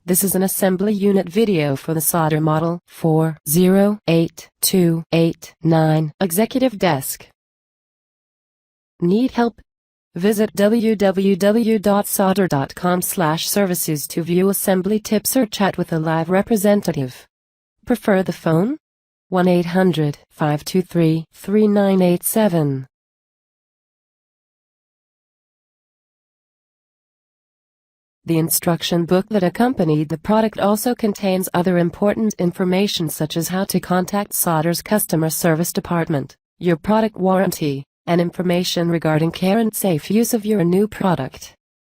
This is an assembly unit video for the solder model 408289 Executive Desk. Need help? Visit www.solder.com/services to view assembly tips or chat with a live representative. Prefer the phone? 1-800-523-3987. The instruction book that accompanied the product also contains other important information such as how to contact Solder's customer service department, your product warranty, and information regarding care and safe use of your new product.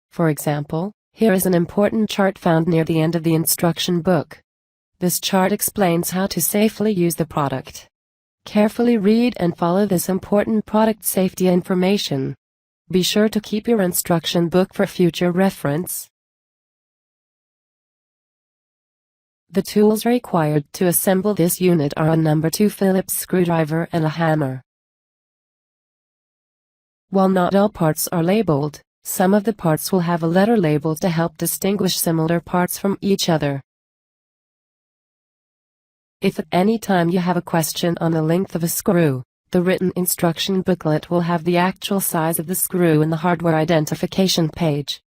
For example, here is an important chart found near the end of the instruction book. This chart explains how to safely use the product. Carefully read and follow this important product safety information. Be sure to keep your instruction book for future reference. The tools required to assemble this unit are a number 2 Phillips screwdriver and a hammer. While not all parts are labeled, some of the parts will have a letter label to help distinguish similar parts from each other. If at any time you have a question on the length of a screw, the written instruction booklet will have the actual size of the screw in the hardware identification page.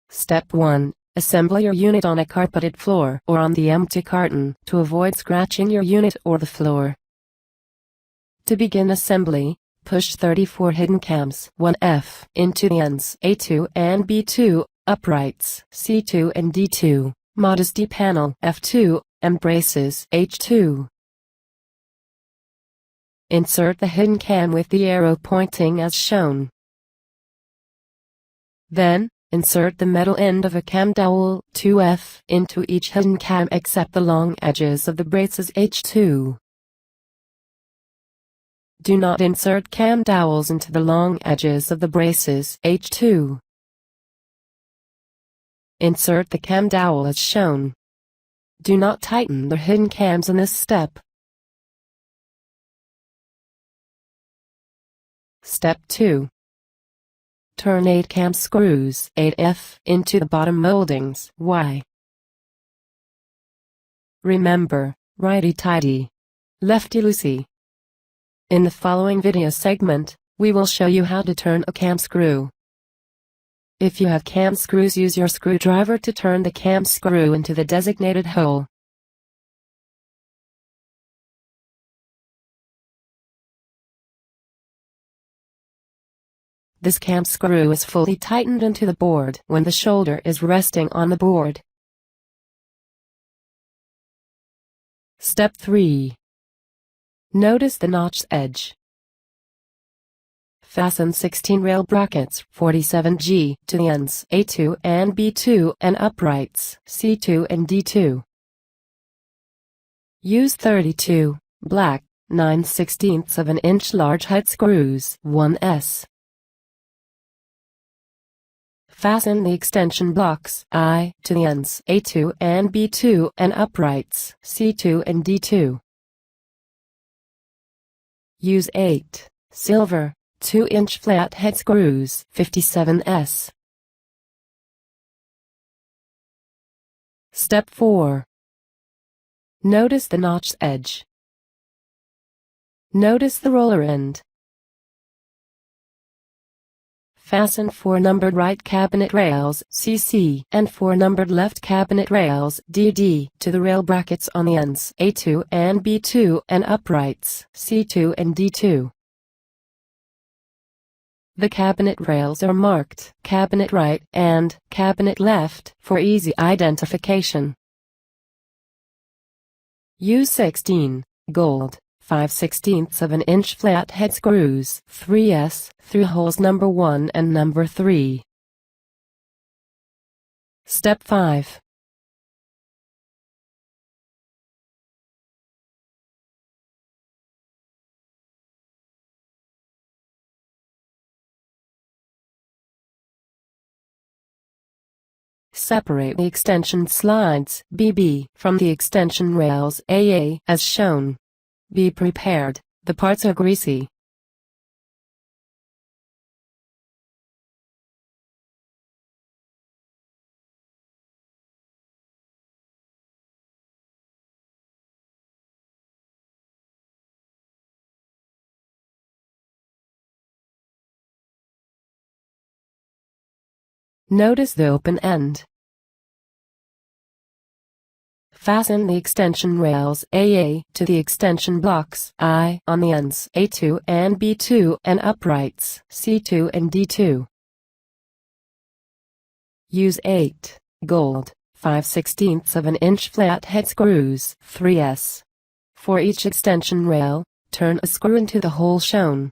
Step 1. Assemble your unit on a carpeted floor or on the empty carton to avoid scratching your unit or the floor. To begin assembly, push 34 hidden cams 1F into the ends A2 and B2, uprights C2 and D2, modesty panel F2, and braces H2. Insert the hidden cam with the arrow pointing as shown. Then, insert the metal end of a cam dowel 2F into each hidden cam except the long edges of the braces H2. Do not insert cam dowels into the long edges of the braces H2. Insert the cam dowel as shown. Do not tighten the hidden cams in this step. Step 2. Turn 8 cam screws 8F into the bottom moldings Y. Remember, righty-tighty, lefty-loosey. In the following video segment, we will show you how to turn a cam screw. If you have cam screws, use your screwdriver to turn the cam screw into the designated hole. This cam screw is fully tightened into the board when the shoulder is resting on the board. Step 3. Notice the notched edge. Fasten 16 rail brackets 47G to the ends A2 and B2 and uprights C2 and D2. Use 32 black 9/16 of an inch large head screws 1S. Fasten the extension blocks I to the ends A2 and B2 and uprights C2 and D2. Use 8 silver 2-inch flat head screws 57S. Step 4. Notice the notched edge. Notice the roller end. Fasten 4 numbered right cabinet rails CC and 4 numbered left cabinet rails DD to the rail brackets on the ends A2 and B2 and uprights C2 and D2. The cabinet rails are marked cabinet right and cabinet left for easy identification. Use 16 gold 5/16 of an inch flat head screws 3S through holes number 1 and number 3. Step 5. Separate the extension slides BB from the extension rails AA as shown. Be prepared, the parts are greasy. Notice the open end. Fasten the extension rails AA to the extension blocks I on the ends A2 and B2 and uprights C2 and D2. Use 8 gold 5/16 of an inch flathead screws 3S. For each extension rail, turn a screw into the hole shown.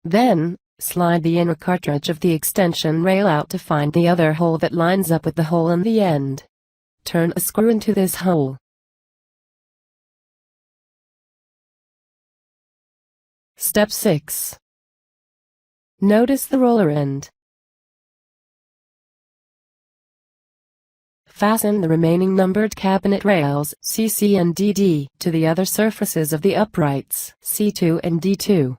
Then, slide the inner cartridge of the extension rail out to find the other hole that lines up with the hole in the end. Turn a screw into this hole. Step 6. Notice the roller end. Fasten the remaining numbered cabinet rails CC and DD to the other surfaces of the uprights C2 and D2.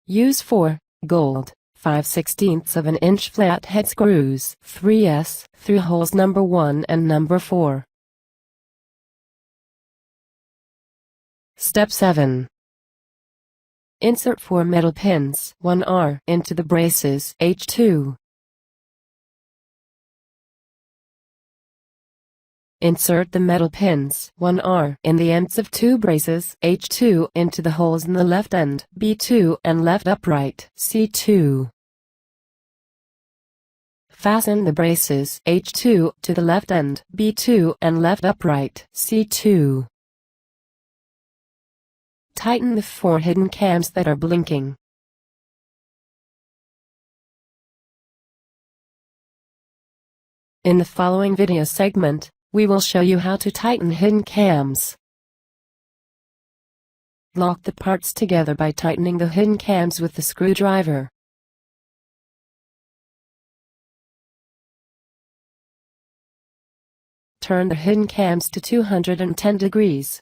Use 4 gold 5/16 of an inch flathead screws 3S through holes number 1 and number 4. Step 7. Insert 4 metal pins 1R into the braces H2. Insert the metal pins 1R in the ends of 2 braces H2 into the holes in the left end B2 and left upright C2. Fasten the braces H2 to the left end B2 and left upright C2. Tighten the 4 hidden cams that are blinking. In the following video segment, we will show you how to tighten hidden cams. Lock the parts together by tightening the hidden cams with the screwdriver. Turn the hidden cams to 210 degrees.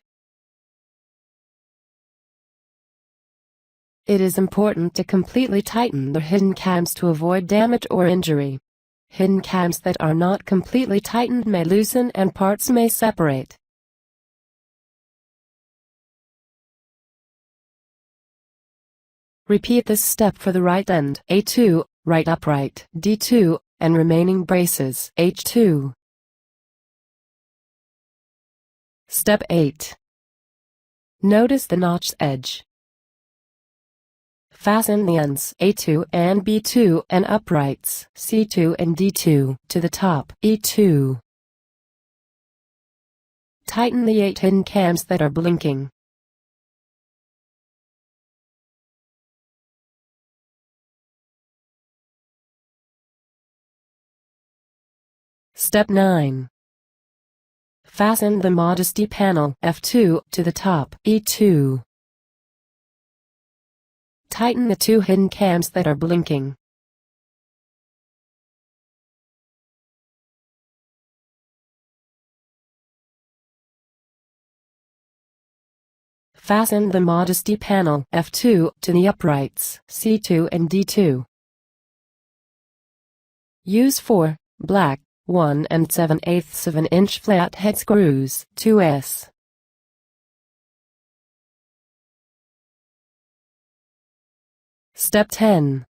It is important to completely tighten the hidden cams to avoid damage or injury. Hidden cams that are not completely tightened may loosen and parts may separate. Repeat this step for the right end A2, right upright D2, and remaining braces H2. Step 8. Notice the notched edge. Fasten the ends A2 and B2 and uprights C2 and D2 to the top E2. Tighten the 8 hidden cams that are blinking. Step 9. Fasten the modesty panel F2 to the top E2. Tighten the 2 hidden cams that are blinking. Fasten the modesty panel F2 to the uprights C2 and D2. Use 4 black 1 7/8 of an inch flathead screws 2S. Step 10.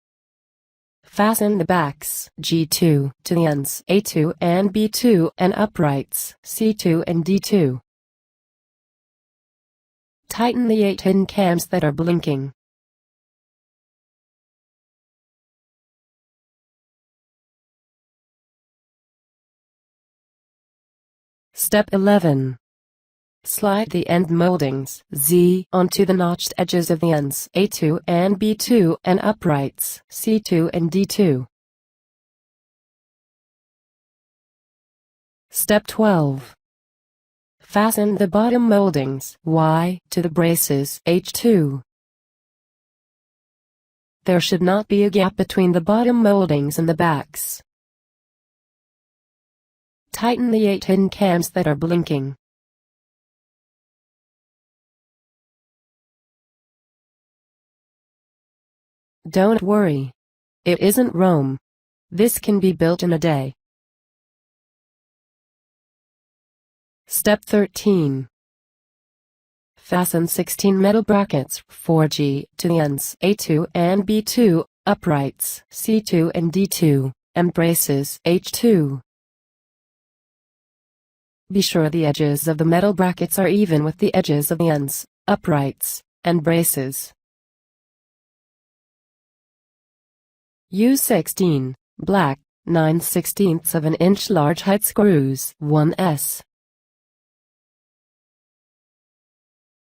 Fasten the backs G2 to the ends A2 and B2 and uprights C2 and D2. Tighten the 8 hidden cams that are blinking. Step 11. Slide the end moldings Z onto the notched edges of the ends A2 and B2 and uprights C2 and D2. Step 12. Fasten the bottom moldings Y to the braces H2. There should not be a gap between the bottom moldings and the backs. Tighten the 8 hidden cams that are blinking. Don't worry. It isn't Rome. This can be built in a day. Step 13. Fasten 16 metal brackets 4G to the ends A2 and B2 uprights C2 and D2, and braces H2. Be sure the edges of the metal brackets are even with the edges of the ends, uprights, and braces. Use 16, black, 9/16 of an inch large height screws 1s.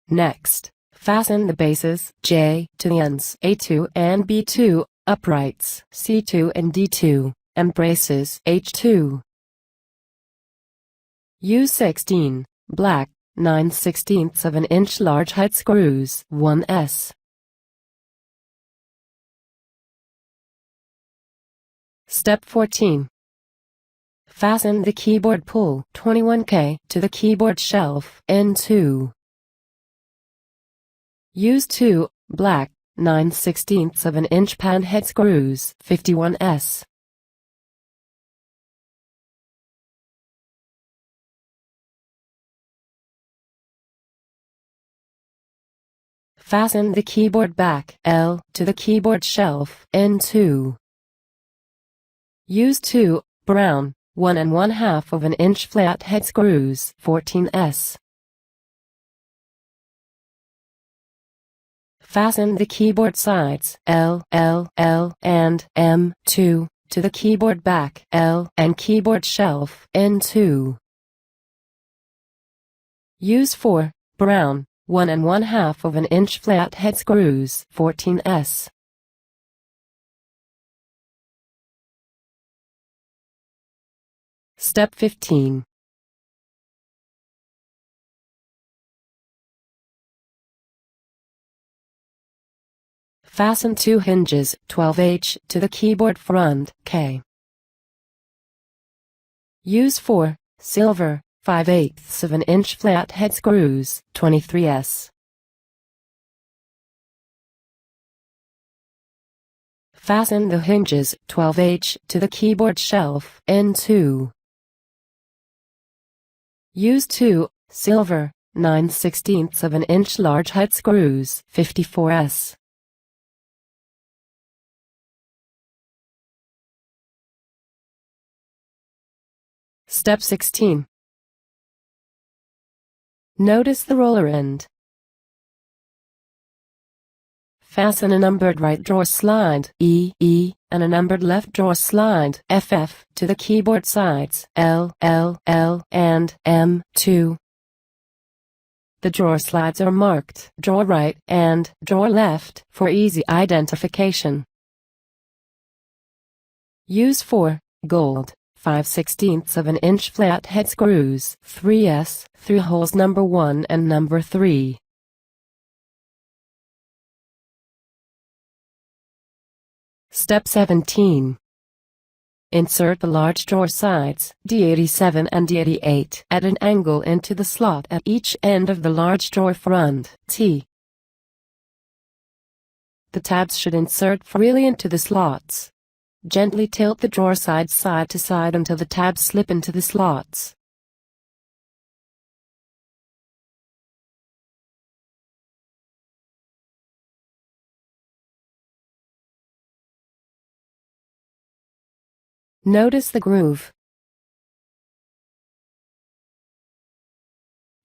Next, fasten the bases J to the ends A2 and B2, uprights C2 and D2, and braces H2. Use 16, black, 9/16 of an inch large height screws 1s. Step 14. Fasten the keyboard pull 21K to the keyboard shelf N2. Use 2, black, 9/16 of an inch pan head screws 51s. Fasten the keyboard back L to the keyboard shelf N2. Use 2, brown, 1 1/2 of an inch flat head screws 14s. Fasten the keyboard sides L, L, L, and M2 to the keyboard back L and keyboard shelf N2. Use 4, brown, 1 1/2 of an inch flat head screws 14s. Step 15. Fasten 2 hinges 12H to the keyboard front K. Use 4, silver, 5/8 of an inch flat head screws 23s. Fasten the hinges 12H to the keyboard shelf N2. Use 2, silver, 9/16 of an inch large height screws 54s. Step 16. Notice the roller end. Fasten a numbered right drawer slide E, E, and a numbered left drawer slide FF to the keyboard sides L, L, L, and M2. The drawer slides are marked drawer right and drawer left for easy identification. Use 4, gold, 5/16 of an inch flat head screws 3s through holes number 1 and number 3. Step 17. Insert the large drawer sides D87 and D88 at an angle into the slot at each end of the large drawer front T. The tabs should insert freely into the slots. Gently tilt the drawer sides side to side until the tabs slip into the slots. Notice the groove.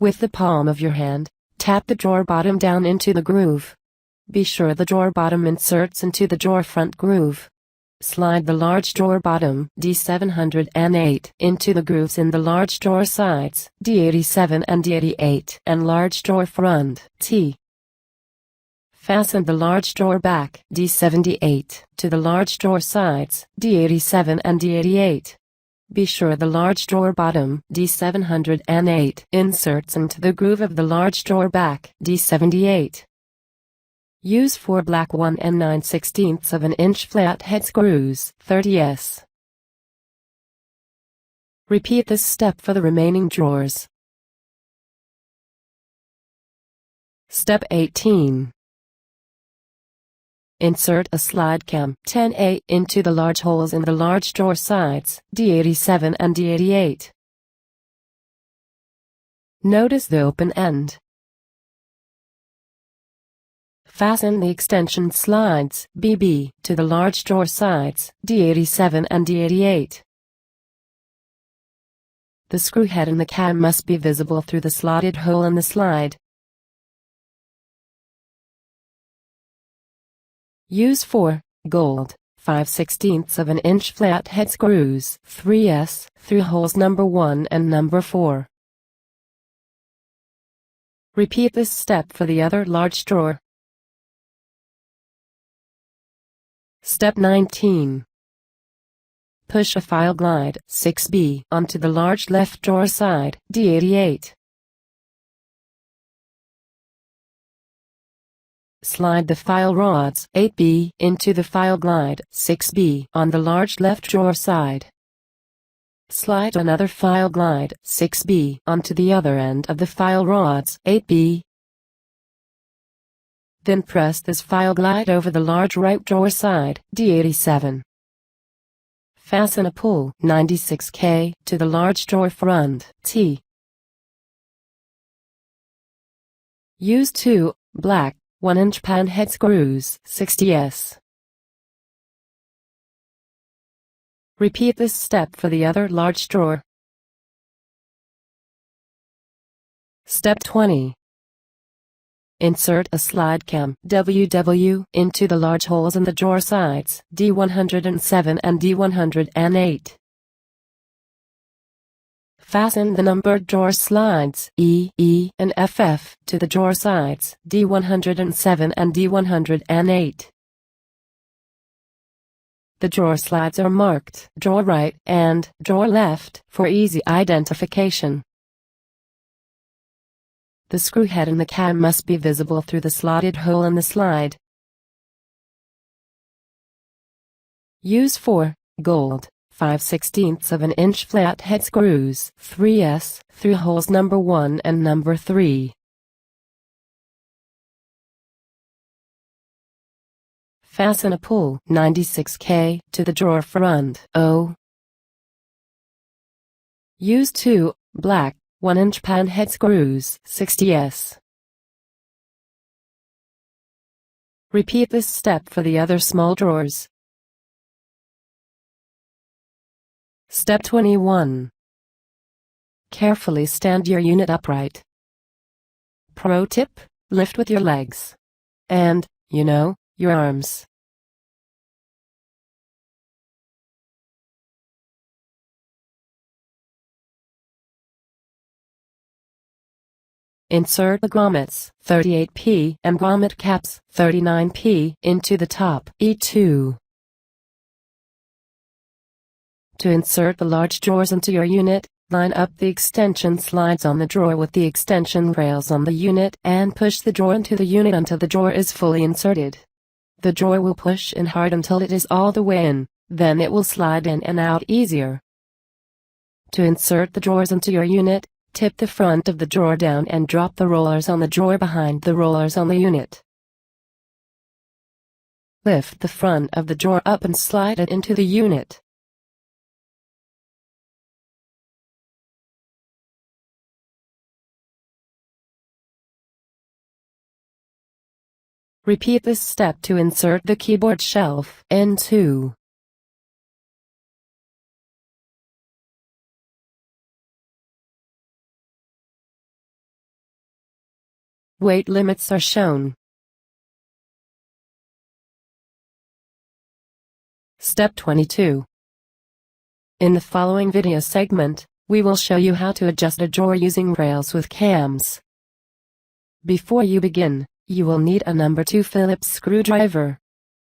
With the palm of your hand, tap the drawer bottom down into the groove. Be sure the drawer bottom inserts into the drawer front groove. Slide the large drawer bottom D708 into the grooves in the large drawer sides D87 and D88 and large drawer front T. Fasten the large drawer back D78 to the large drawer sides D87 and D88. Be sure the large drawer bottom D708 inserts into the groove of the large drawer back D78. Use 4 black 1 9/16 of an inch flat head screws 30s. Repeat this step for the remaining drawers. Step 18. Insert a slide cam 10A into the large holes in the large drawer sides D87 and D88. Notice the open end. Fasten the extension slides BB to the large drawer sides D87 and D88. The screw head and the cam must be visible through the slotted hole in the slide. Use 4 gold 5/16 of an inch flathead screws 3S through holes number 1 and number 4. Repeat this step for the other large drawer. Step 19. Push a file glide 6B onto the large left drawer side D88. Slide the file rods 8B into the file glide 6B on the large left drawer side. Slide another file glide 6B onto the other end of the file rods 8B. Then press this file glide over the large right drawer side D87. Fasten a pull 96K to the large drawer front T. Use 2 black 1-inch pan head screws 60S. Repeat this step for the other large drawer. Step 20. Insert a slide cam WW into the large holes in the drawer sides D107 and D108. Fasten the numbered drawer slides E, E, and FF to the drawer sides D107 and D108. The drawer slides are marked drawer right and drawer left for easy identification. The screw head and the cam must be visible through the slotted hole in the slide. Use 4 gold 5/16 of an inch flathead screws 3S through holes number 1 and number 3. Fasten a pull 96K to the drawer front O. Use 2 black 1-inch pan head screws 60S. Repeat this step for the other small drawers. Step 21. Carefully stand your unit upright. Pro tip: lift with your legs. And, your arms. Insert the grommets 38P and grommet caps 39P into the top E2. To insert the large drawers into your unit, line up the extension slides on the drawer with the extension rails on the unit and push the drawer into the unit until the drawer is fully inserted. The drawer will push in hard until it is all the way in, then it will slide in and out easier. To insert the drawers into your unit, tip the front of the drawer down and drop the rollers on the drawer behind the rollers on the unit. Lift the front of the drawer up and slide it into the unit. Repeat this step to insert the keyboard shelf N2. Weight limits are shown. Step 22. In the following video segment, we will show you how to adjust a drawer using rails with cams. Before you begin, you will need a number 2 Phillips screwdriver.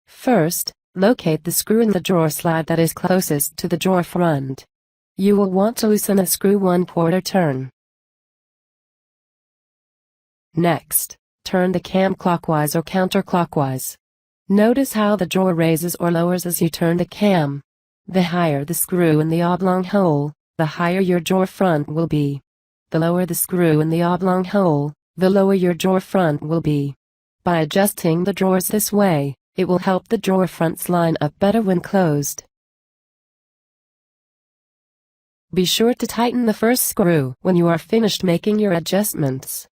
First, locate the screw in the drawer slide that is closest to the drawer front. You will want to loosen a screw 1/4 turn. Next, turn the cam clockwise or counterclockwise. Notice how the drawer raises or lowers as you turn the cam. The higher the screw in the oblong hole, the higher your drawer front will be. The lower the screw in the oblong hole, the lower your drawer front will be. By adjusting the drawers this way, it will help the drawer fronts line up better when closed. Be sure to tighten the first screw when you are finished making your adjustments.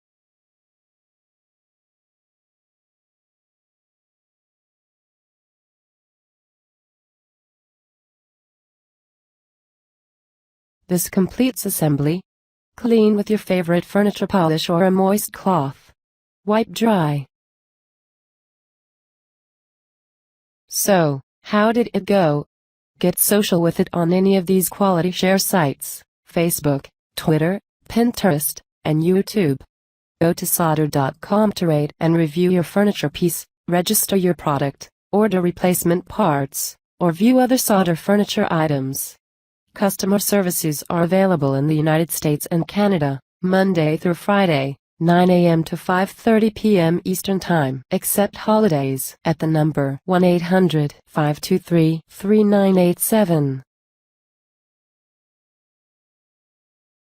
This completes assembly. Clean with your favorite furniture polish or a moist cloth. Wipe dry. So, how did it go? Get social with it on any of these quality share sites: Facebook, Twitter, Pinterest, and YouTube. Go to solder.com to rate and review your furniture piece, register your product, order replacement parts, or view other solder furniture items. Customer services are available in the United States and Canada, Monday through Friday, 9 a.m. to 5:30 p.m. Eastern Time, except holidays, at the number 1-800-523-3987.